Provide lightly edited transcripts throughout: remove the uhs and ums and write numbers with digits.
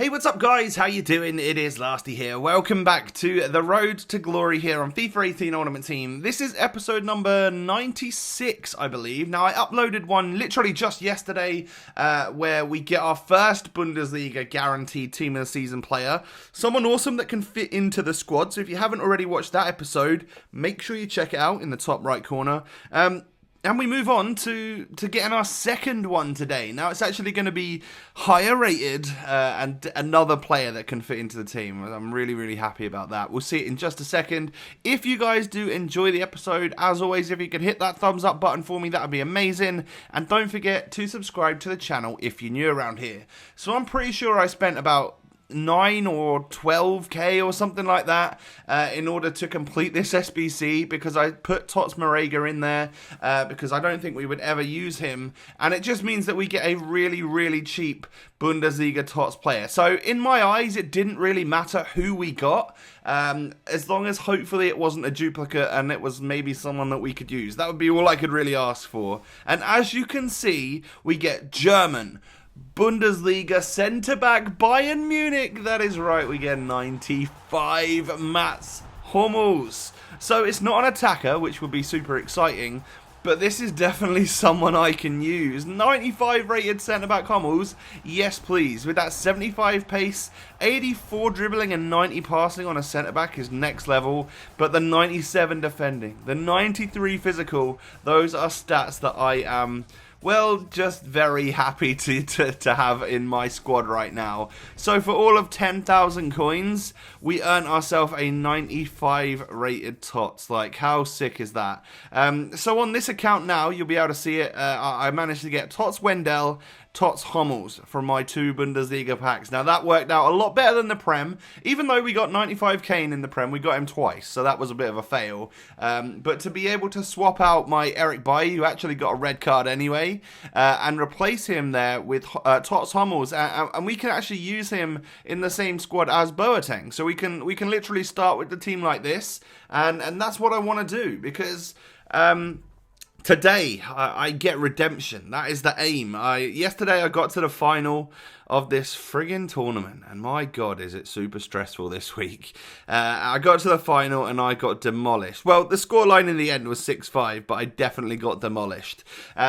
Hey, what's up guys? How you doing? It is Lasty here. Welcome back to the Road to Glory here on FIFA 18 Ultimate Team. This is episode number 96, I believe. Now, I uploaded one literally just yesterday where we get our first Bundesliga guaranteed Team of the Season player. Someone awesome that can fit into the squad. So if you haven't already watched that episode, make sure you check it out in the top right corner. And we move on to getting our second one today. Now, it's actually going to be higher rated and another player that can fit into the team. I'm really, really happy about that. We'll see it in just a second. If you guys do enjoy the episode, as always, if you could hit that thumbs up button for me, that would be amazing. And don't forget to subscribe to the channel if you're new around here. So I'm pretty sure I spent about 9 or 12k or something like that in order to complete this SBC, because I put Tots Marega in there because I don't think we would ever use him, and it just means that we get a really, really cheap Bundesliga Tots player. So in my eyes, it didn't really matter who we got, as long as hopefully it wasn't a duplicate and it was maybe someone that we could use. That would be all I could really ask for. And as you can see, we get German Bundesliga centre-back Bayern Munich. That is right, we get 95 Mats Hummels. So it's not an attacker, which would be super exciting, but this is definitely someone I can use. 95 rated centre-back Hummels, yes please. With that 75 pace, 84 dribbling and 90 passing on a centre-back is next level. But the 97 defending, the 93 physical, those are stats that I am, well, just very happy to have in my squad right now. So for all of 10,000 coins, we earn ourselves a 95 rated TOTS. Like, how sick is that? So on this account now, you'll be able to see it. I managed to get TOTS Wendell, TOTS Hummels from my 2 Bundesliga packs. Now that worked out a lot better than the Prem. Even though we got 95 Kane in the Prem, we got him twice, so that was a bit of a fail. But to be able to swap out my Eric Bailly, who actually got a red card anyway, and replace him there with TOTS Hummels, and we can actually use him in the same squad as Boateng. So we can literally start with the team like this, and that's what I want to do, because today, I get redemption. That is the aim. Yesterday, I got to the final of this friggin' tournament, and my god, is it super stressful this week. I got to the final, and I got demolished. Well, the scoreline in the end was 6-5, but I definitely got demolished.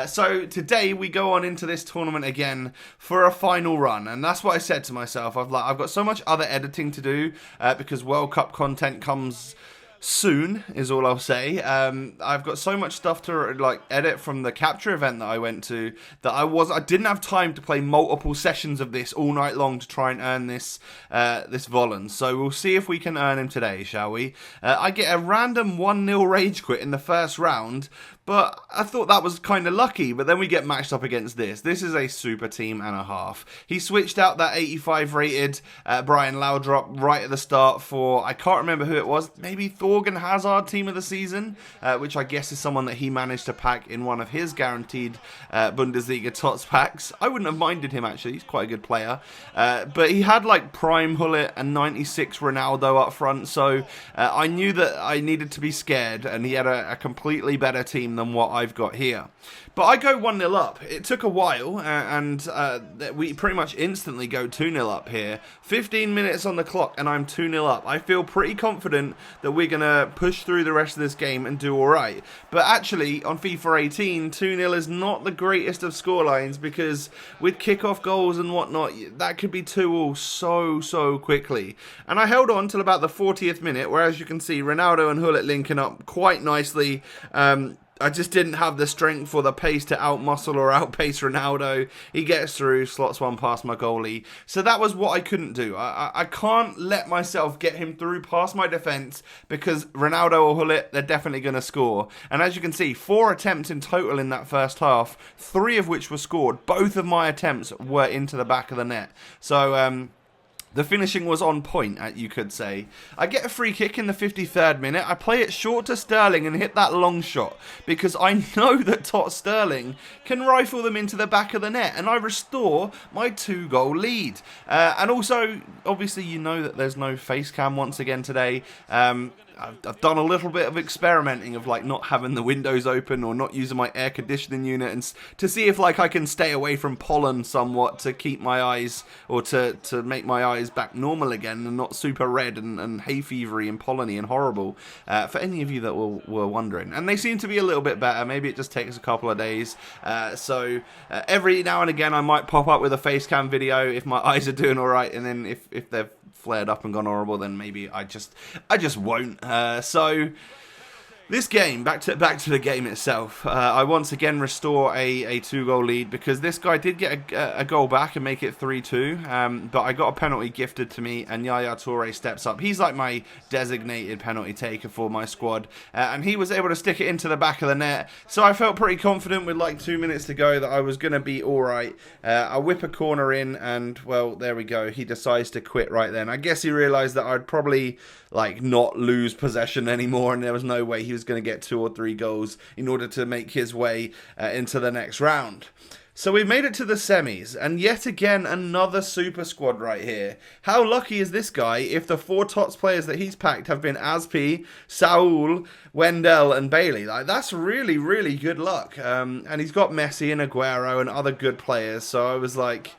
So today, we go on into this tournament again for a final run, and that's what I said to myself. I've got so much other editing to do, because World Cup content comes soon, is all I'll say. I've got so much stuff to edit from the capture event that I went to that I didn't have time to play multiple sessions of this all night long to try and earn this Volans. So we'll see if we can earn him today, shall we? I get a random 1-0 rage quit in the first round, but I thought that was kind of lucky. But then we get matched up against this. This is a super team and a half. He switched out that 85 rated Brian Laudrup right at the start for, I can't remember who it was, maybe Thorgan Hazard team of the season, which I guess is someone that he managed to pack in one of his guaranteed Bundesliga Tots packs. I wouldn't have minded him, actually. He's quite a good player. But he had like prime Hullet and 96 Ronaldo up front, so I knew that I needed to be scared, and he had a completely better team than what I've got here. But I go 1-0 up. It took a while, and we pretty much instantly go 2-0 up here. 15 minutes on the clock, and I'm 2-0 up. I feel pretty confident that we're going to push through the rest of this game and do alright. But actually, on FIFA 18, 2-0 is not the greatest of scorelines, because with kickoff goals and whatnot, that could be 2-2 so quickly. And I held on till about the 40th minute, where, as you can see, Ronaldo and Hullet linking up quite nicely. I just didn't have the strength or the pace to outmuscle or outpace Ronaldo. He gets through, slots one past my goalie. So that was what I couldn't do. I can't let myself get him through past my defence, because Ronaldo or Hullet, they're definitely going to score. And as you can see, 4 attempts in total in that first half, 3 of which were scored. Both of my attempts were into the back of the net. So, the finishing was on point, you could say. I get a free kick in the 53rd minute. I play it short to Sterling and hit that long shot, because I know that TOTS Sterling can rifle them into the back of the net, and I restore my 2-goal lead. And also, obviously, you know that there's no face cam once again today. I've done a little bit of experimenting of like not having the windows open or not using my air conditioning unit, and to see if like I can stay away from pollen somewhat to keep my eyes, or to make my eyes back normal again and not super red and hay fevery and polleny and horrible, for any of you that were wondering. And they seem to be a little bit better. Maybe it just takes a couple of days. So every now and again I might pop up with a face cam video if my eyes are doing alright, and then if they've flared up and gone horrible, then maybe I just won't. So this game, back to the game itself, I once again restore a 2-goal lead, because this guy did get a goal back and make it 3-2, but I got a penalty gifted to me, and Yaya Toure steps up. He's like my designated penalty taker for my squad, and he was able to stick it into the back of the net, so I felt pretty confident with like 2 minutes to go that I was going to be alright. I whip a corner in, and well, there we go. He decides to quit right then. I guess he realised that I'd probably like not lose possession anymore, and there was no way he was going to get 2 or 3 goals in order to make his way into the next round. So we've made it to the semis, and yet again another super squad right here. How lucky is this guy if the 4 TOTS players that he's packed have been Aspi, Saul, Wendell and Bailey? Like, that's really, really good luck. And he's got Messi and Aguero and other good players, so I was like,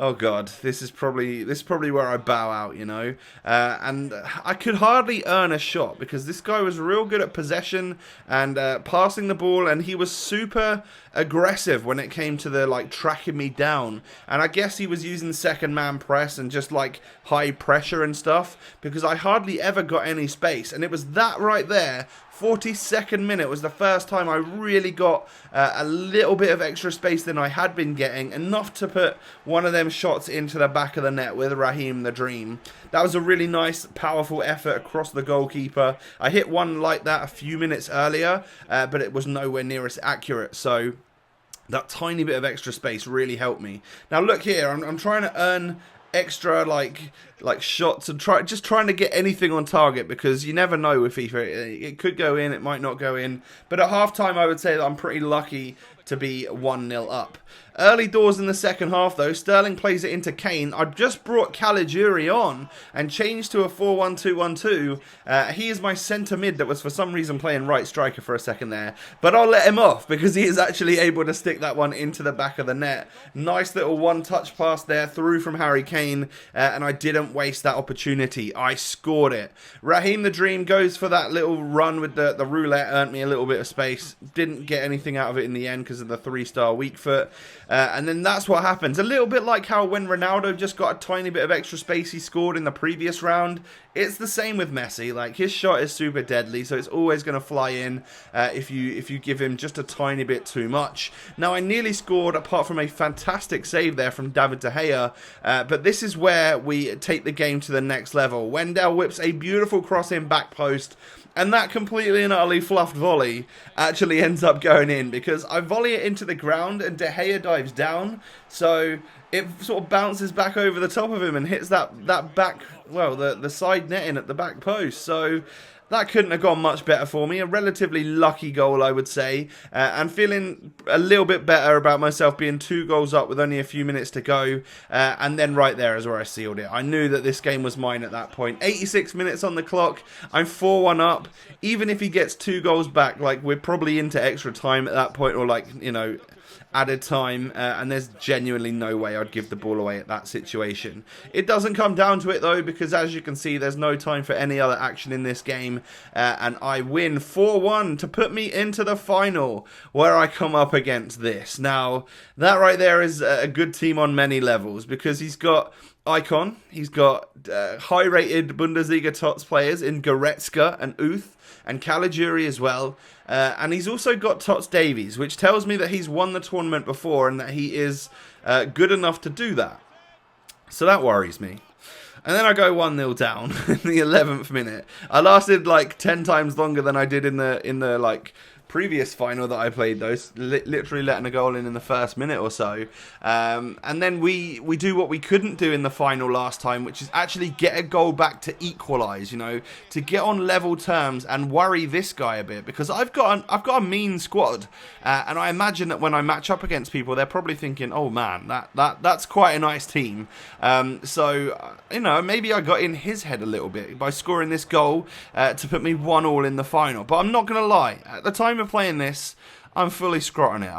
oh god, this is probably where I bow out, you know. And I could hardly earn a shot, because this guy was real good at possession and passing the ball, and he was super aggressive when it came to the like tracking me down. And I guess he was using second man press and just like high pressure and stuff, because I hardly ever got any space. And it was that right there, 42nd minute, was the first time I really got a little bit of extra space than I had been getting, enough to put one of them shots into the back of the net with Raheem the Dream. That was a really nice, powerful effort across the goalkeeper. I hit one like that a few minutes earlier, but it was nowhere near as accurate, so that tiny bit of extra space really helped me. Now look here, I'm trying to earn extra like shots and just trying to get anything on target, because you never know with FIFA. It could go in, it might not go in, but at half time I would say that I'm pretty lucky to be 1-0 up. Early doors in the second half though, Sterling plays it into Kane. I've just brought Caligiuri on and changed to a 4-1-2-1-2. He is my centre mid that was for some reason playing right striker for a second there, but I'll let him off because he is actually able to stick that one into the back of the net. Nice little one-touch pass there through from Harry Kane, and I didn't waste that opportunity. I scored it. Raheem the Dream goes for that little run with the roulette, earned me a little bit of space. Didn't get anything out of it in the end because of the 3-star weak foot. And then that's what happens. A little bit like how when Ronaldo just got a tiny bit of extra space he scored in the previous round. It's the same with Messi. Like, his shot is super deadly, so it's always going to fly in if you give him just a tiny bit too much. Now, I nearly scored apart from a fantastic save there from David De Gea, but this is where we take the game to the next level. Wendell whips a beautiful cross in back post, and that completely and utterly fluffed volley actually ends up going in, because I volley it into the ground and De Gea dives down, so it sort of bounces back over the top of him and hits that back, well, the side netting at the back post. So that couldn't have gone much better for me. A relatively lucky goal, I would say. And feeling a little bit better about myself being 2 goals up with only a few minutes to go. And then right there is where I sealed it. I knew that this game was mine at that point. 86 minutes on the clock. I'm 4-1 up. Even if he gets 2 goals back, like, we're probably into extra time at that point, or like, you know, added time, and there's genuinely no way I'd give the ball away at that situation. It doesn't come down to it though, because as you can see, there's no time for any other action in this game, and I win 4-1 to put me into the final, where I come up against this. Now, that right there is a good team on many levels, because he's got Icon, he's got high-rated Bundesliga Tots players in Goretzka and Uth, and Caligiuri as well. And he's also got Tots Davies, which tells me that he's won the tournament before and that he is good enough to do that. So that worries me. And then I go 1-0 down in the 11th minute. I lasted like 10 times longer than I did in the like previous final that I played, though, literally letting a goal in the first minute or so. And then we do what we couldn't do in the final last time, which is actually get a goal back to equalise, you know, to get on level terms and worry this guy a bit, because I've got a mean squad, and I imagine that when I match up against people, they're probably thinking, oh man, that's quite a nice team. So you know, maybe I got in his head a little bit by scoring this goal to put me 1-1 in the final. But I'm not gonna lie, at the time of playing this, I'm fully scrotting it.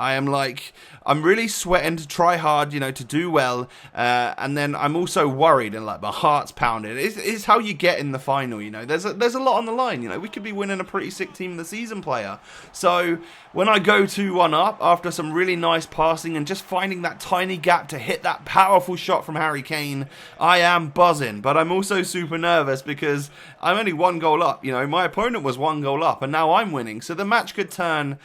I'm really sweating to try hard, you know, to do well, and then I'm also worried and like my heart's pounding. It's how you get in the final, you know. There's a lot on the line, you know. We could be winning a pretty sick team of the season player. So when I go 2-1 up after some really nice passing and just finding that tiny gap to hit that powerful shot from Harry Kane, I am buzzing. But I'm also super nervous because I'm only 1 goal up, you know. My opponent was 1 goal up and now I'm winning. So the match could turn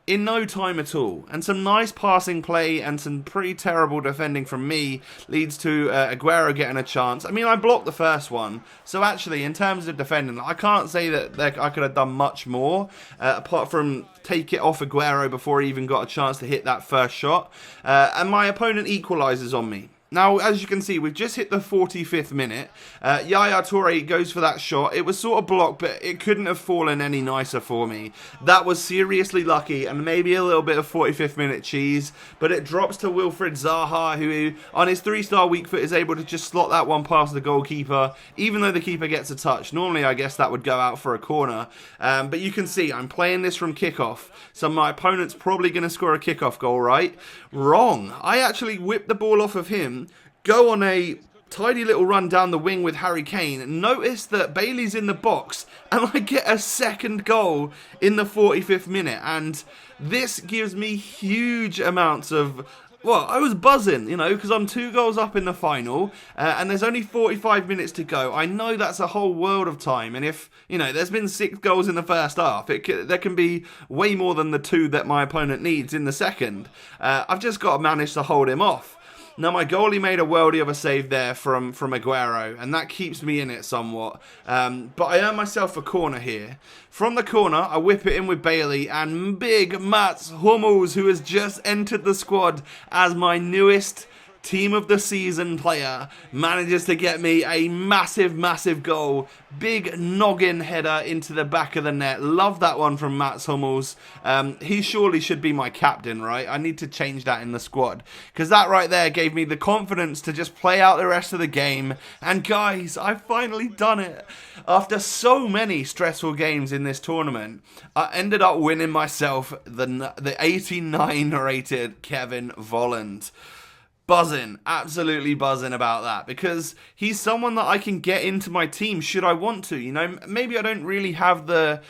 in no time at all, and some nice passing play and some pretty terrible defending from me leads to Aguero getting a chance. I mean, I blocked the first one, so actually in terms of defending, I can't say that I could have done much more apart from take it off Aguero before he even got a chance to hit that first shot, and my opponent equalises on me. Now, as you can see, we've just hit the 45th minute. Yaya Toure goes for that shot. It was sort of blocked, but it couldn't have fallen any nicer for me. That was seriously lucky, and maybe a little bit of 45th minute cheese. But it drops to Wilfried Zaha, who, on his 3-star weak foot, is able to just slot that one past the goalkeeper, even though the keeper gets a touch. Normally, I guess that would go out for a corner. But you can see, I'm playing this from kickoff, so my opponent's probably going to score a kickoff goal, right? Wrong. I actually whipped the ball off of him, go on a tidy little run down the wing with Harry Kane, notice that Bailey's in the box, and I get a second goal in the 45th minute, and this gives me huge amounts of... Well, I was buzzing, you know, because I'm 2 goals up in the final, and there's only 45 minutes to go. I know that's a whole world of time, and if, you know, there's been 6 goals in the first half, there can be way more than the 2 that my opponent needs in the second. I've just got to manage to hold him off. Now, my goalie made a worldie of a save there from Aguero, and that keeps me in it somewhat. But I earn myself a corner here. From the corner, I whip it in with Bailey, and big Mats Hummels, who has just entered the squad as my newest team of the season player, manages to get me a massive goal. Big noggin header into the back of the net. Love that one from Mats Hummels. He surely should be my captain, right? I need to change that in the squad, because that right there gave me the confidence to just play out the rest of the game. And guys, I've finally done it. After so many stressful games in this tournament, I ended up winning myself the 89 rated Kevin Volland. Buzzing, absolutely buzzing about that, because he's someone that I can get into my team should I want to. You know, maybe I don't really have the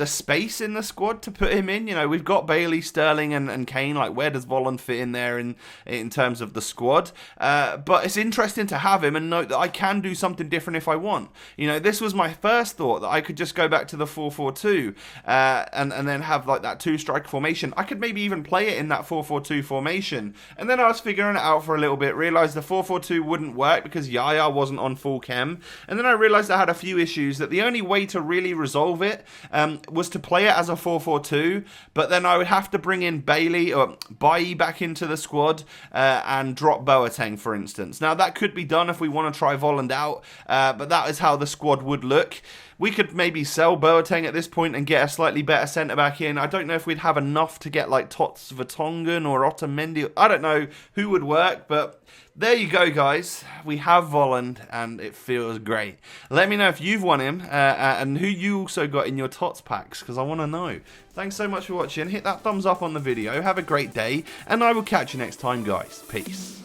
space in the squad to put him in. You know, we've got Bailey, Sterling and Kane. Like, where does Volland fit in there in terms of the squad? But it's interesting to have him and note that I can do something different if I want. You know, this was my first thought, that I could just go back to the 4-4-2 and then have like that 2-striker formation. I could maybe even play it in that 4-4-2 formation. And then I was figuring it out for a little bit, realised the 4-4-2 wouldn't work because Yaya wasn't on full chem. And then I realised I had a few issues, that the only way to really resolve it was to play it as a 4-4-2, but then I would have to bring in Bailey or Bailly back into the squad and drop Boateng, for instance. Now, that could be done if we want to try Volland out, but that is how the squad would look. We could maybe sell Boateng at this point and get a slightly better centre-back in. I don't know if we'd have enough to get like Tots Vertonghen or Otamendi. I don't know who would work, but there you go, guys. We have Volland, and it feels great. Let me know if you've won him and who you also got in your TOTS packs, because I want to know. Thanks so much for watching. Hit that thumbs up on the video. Have a great day, and I will catch you next time, guys. Peace.